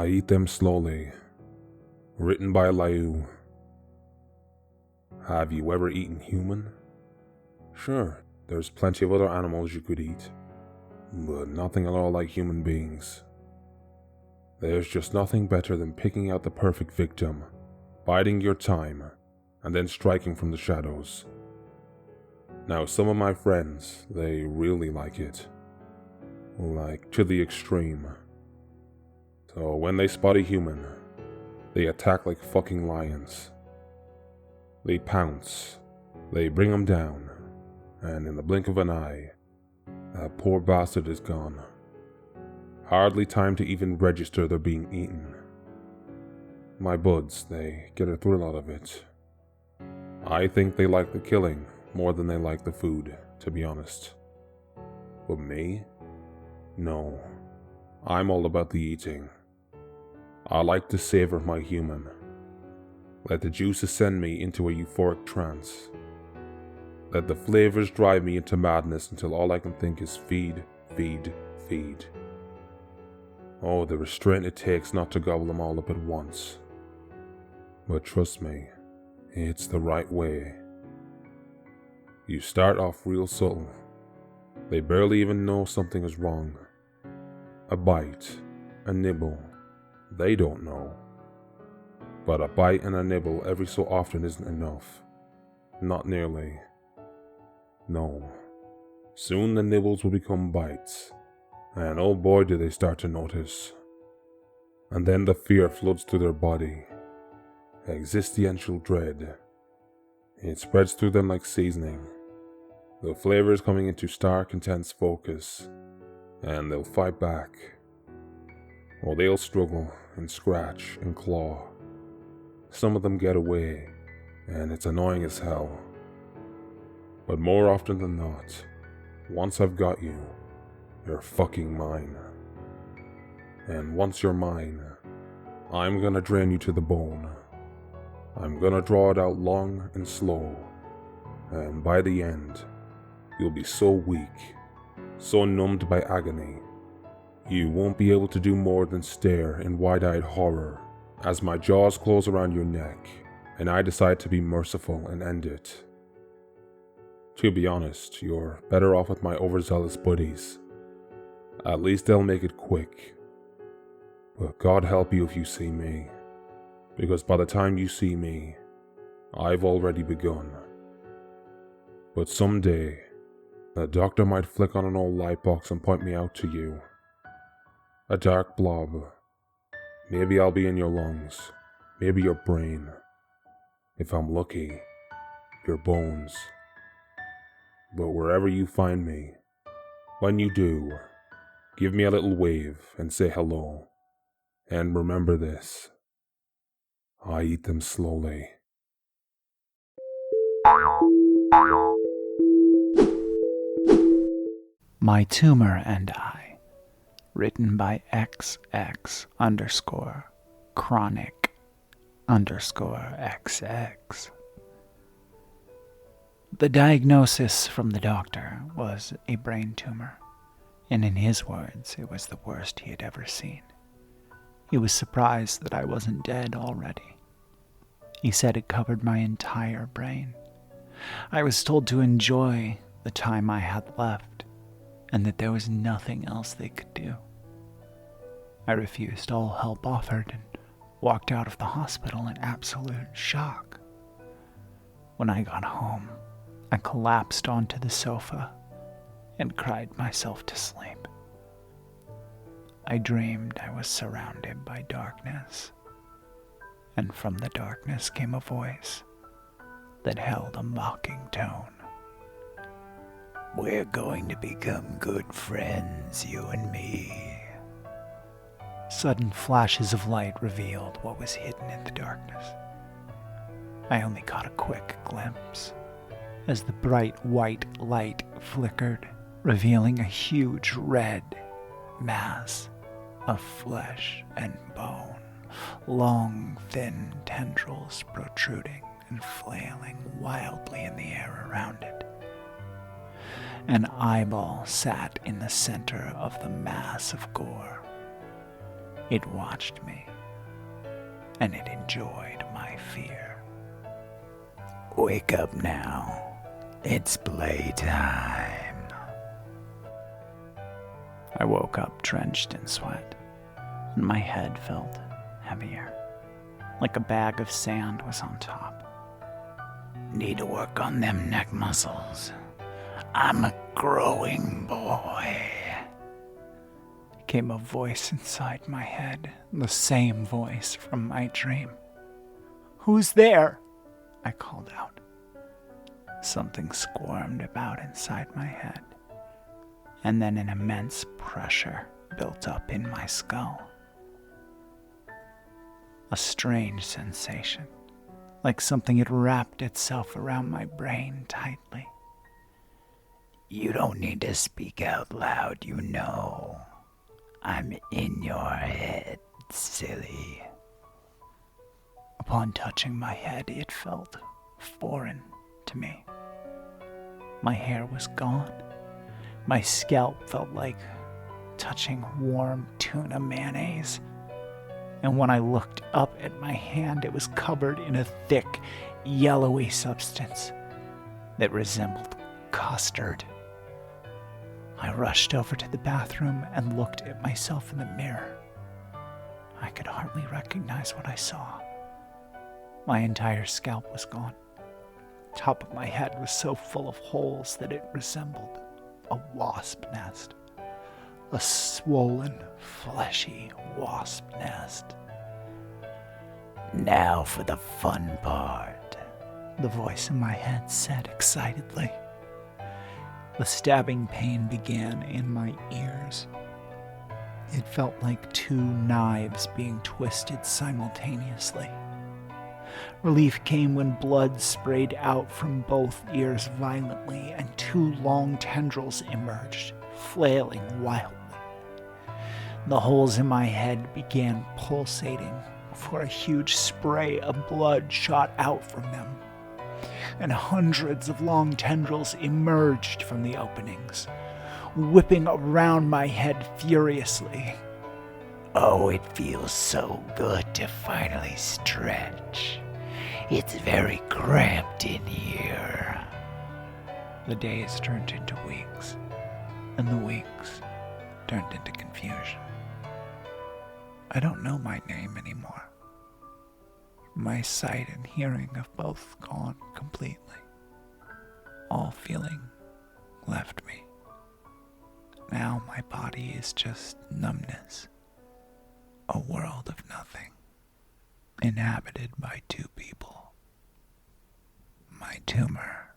Eat Them Slowly. Written by Lloiu. Have you ever eaten human? Sure, there's plenty of other animals you could eat, but nothing at all like human beings. There's just nothing better than picking out the perfect victim, biding your time, and then striking from the shadows. Now, some of my friends, they really like it. Like, to the extreme. So when they spot a human, they attack like fucking lions. They pounce, they bring them down, and in the blink of an eye, that poor bastard is gone. Hardly time to even register they're being eaten. My buds, they get a thrill out of it. I think they like the killing more than they like the food, to be honest. But me? No. I'm all about the eating. I like to savor my human. Let the juices send me into a euphoric trance. Let the flavors drive me into madness until all I can think is feed, feed, feed. Oh, the restraint it takes not to gobble them all up at once. But trust me, it's the right way. You start off real subtle. They barely even know something is wrong. A bite, a nibble, they don't know. But a bite and a nibble every so often isn't enough. Not nearly. No. Soon the nibbles will become bites, and oh boy do they start to notice. And then the fear floods through their body. Existential dread. It spreads through them like seasoning. The flavor is coming into stark, intense focus, and they'll fight back. Or they'll struggle and scratch and claw. Some of them get away, and it's annoying as hell. But more often than not, once I've got you, you're fucking mine. And once you're mine, I'm gonna drain you to the bone. I'm gonna draw it out long and slow, and by the end, you'll be so weak, so numbed by agony, you won't be able to do more than stare in wide-eyed horror as my jaws close around your neck and I decide to be merciful and end it. To be honest, you're better off with my overzealous buddies. At least they'll make it quick. But God help you if you see me, because by the time you see me, I've already begun. But someday, the doctor might flick on an old light box and point me out to you. A dark blob. Maybe I'll be in your lungs, maybe your brain. If I'm lucky, your bones. But wherever you find me, when you do, give me a little wave and say hello. And remember this, I eat them slowly. My Tumour and I, written by XX_chronic_XX. The diagnosis from the doctor was a brain tumor, and in his words, it was the worst he had ever seen. He was surprised that I wasn't dead already. He said it covered my entire brain. I was told to enjoy the time I had left, and that there was nothing else they could do. I refused all help offered and walked out of the hospital in absolute shock. When I got home, I collapsed onto the sofa and cried myself to sleep. I dreamed I was surrounded by darkness, and from the darkness came a voice that held a mocking tone. We're going to become good friends, you and me. Sudden flashes of light revealed what was hidden in the darkness. I only caught a quick glimpse as the bright white light flickered, revealing a huge red mass of flesh and bone, long, thin tendrils protruding and flailing wildly in the air around it. An eyeball sat in the center of the mass of gore. It watched me, and it enjoyed my fear. Wake up now. It's playtime. I woke up drenched in sweat, and my head felt heavier, like a bag of sand was on top. Need to work on them neck muscles. I'm a growing boy. Came a voice inside my head, the same voice from my dream. Who's there? I called out. Something squirmed about inside my head, and then an immense pressure built up in my skull. A strange sensation, like something had wrapped itself around my brain tightly. You don't need to speak out loud, you know. I'm in your head, silly. Upon touching my head, it felt foreign to me. My hair was gone. My scalp felt like touching warm tuna mayonnaise. And when I looked up at my hand, it was covered in a thick, yellowy substance that resembled custard. I rushed over to the bathroom and looked at myself in the mirror. I could hardly recognize what I saw. My entire scalp was gone. Top of my head was so full of holes that it resembled a wasp nest. A swollen, fleshy wasp nest. Now for the fun part, the voice in my head said excitedly. The stabbing pain began in my ears. It felt like two knives being twisted simultaneously. Relief came when blood sprayed out from both ears violently and two long tendrils emerged, flailing wildly. The holes in my head began pulsating before a huge spray of blood shot out from them, and hundreds of long tendrils emerged from the openings, whipping around my head furiously. Oh, it feels so good to finally stretch. It's very cramped in here. The days turned into weeks, and the weeks turned into confusion. I don't know my name anymore. My sight and hearing have both gone completely. All feeling left me. Now my body is just numbness. A world of nothing, inhabited by two people. My tumor